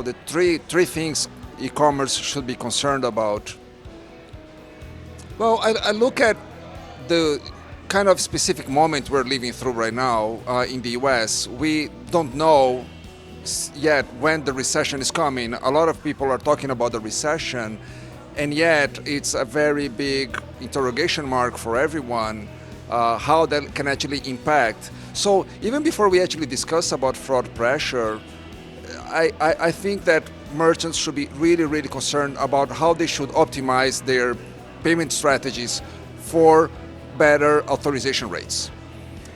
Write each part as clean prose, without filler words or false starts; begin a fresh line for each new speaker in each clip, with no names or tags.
the three things e-commerce should be concerned about. Well, I look at the kind of specific moment we're living through right now in the US. We don't know yet when the recession is coming. A lot of people are talking about the recession, and yet it's a very big interrogation mark for everyone how that can actually impact. So even before we actually discuss about fraud pressure, I think that merchants should be really concerned about how they should optimize their payment strategies for better authorization rates,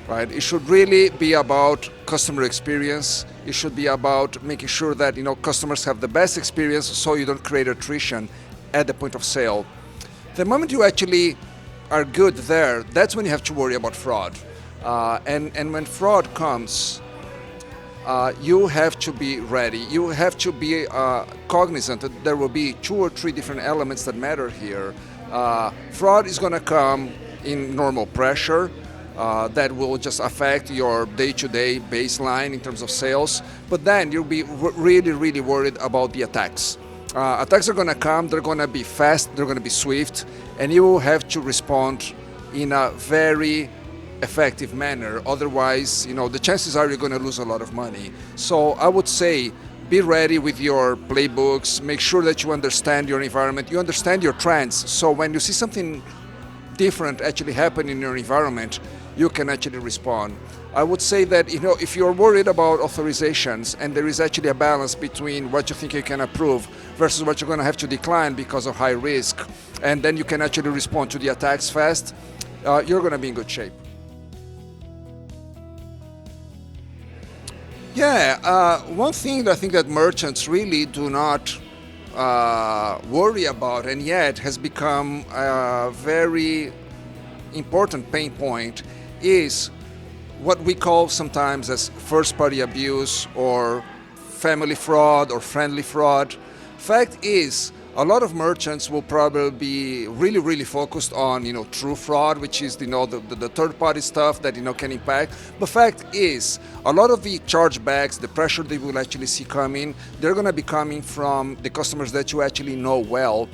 right? It should really be about customer experience. It should be about making sure that customers have the best experience, so you don't create attrition at the point of sale. The moment you actually are good there, that's when you have to worry about fraud. And when fraud comes, you have to be ready. You have to be cognizant that there will be 2 or 3 different elements that matter here. Fraud is going to come in normal pressure that will just affect your day-to-day baseline in terms of sales, but then you'll be really worried about the attacks. Attacks are going to come, they're going to be fast, they're going to be swift, and you will have to respond in a very effective manner. Otherwise, the chances are you're going to lose a lot of money. So I would say be ready with your playbooks, make sure that you understand your environment, you understand your trends, so when you see something different actually happen in your environment, you can actually respond. I would say that if you're worried about authorizations and there is actually a balance between what you think you can approve versus what you're going to have to decline because of high risk, and then you can actually respond to the attacks fast, you're going to be in good shape. Yeah, one thing that I think that merchants really do not worry about, and yet has become a very important pain point, is what we call sometimes as first-party abuse or family fraud or friendly fraud. Fact is, a lot of merchants will probably be really focused on true fraud, which is the third-party stuff that can impact. But fact is, a lot of the chargebacks, the pressure they will actually see coming, they're going to be coming from the customers that you actually know well.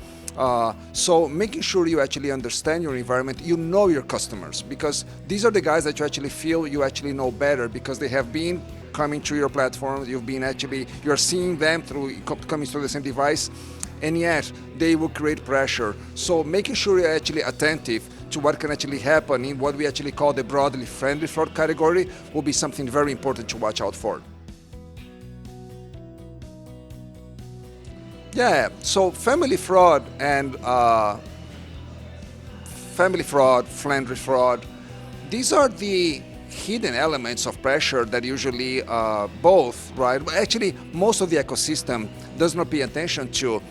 So making sure you actually understand your environment, you know your customers, because these are the guys that you actually feel you actually know better because they have been coming through your platform. You're seeing them coming through the same device, and yet they will create pressure. So making sure you're actually attentive to what can actually happen in what we actually call the broadly friendly fraud category will be something very important to watch out for. Yeah, so family fraud and friendly fraud, these are the hidden elements of pressure that usually both, right? Actually, most of the ecosystem does not pay attention to.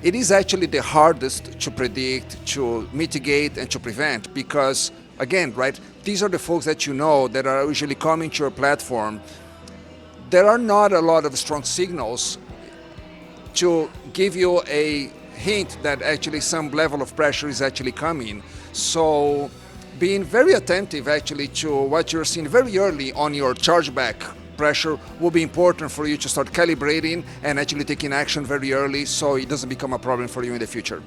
It is actually the hardest to predict, to mitigate, and to prevent because, again, right, these are the folks that that are usually coming to your platform. There are not a lot of strong signals to give you a hint that actually some level of pressure is actually coming. So being very attentive actually to what you're seeing very early on your chargeback pressure will be important for you to start calibrating and actually taking action very early so it doesn't become a problem for you in the future.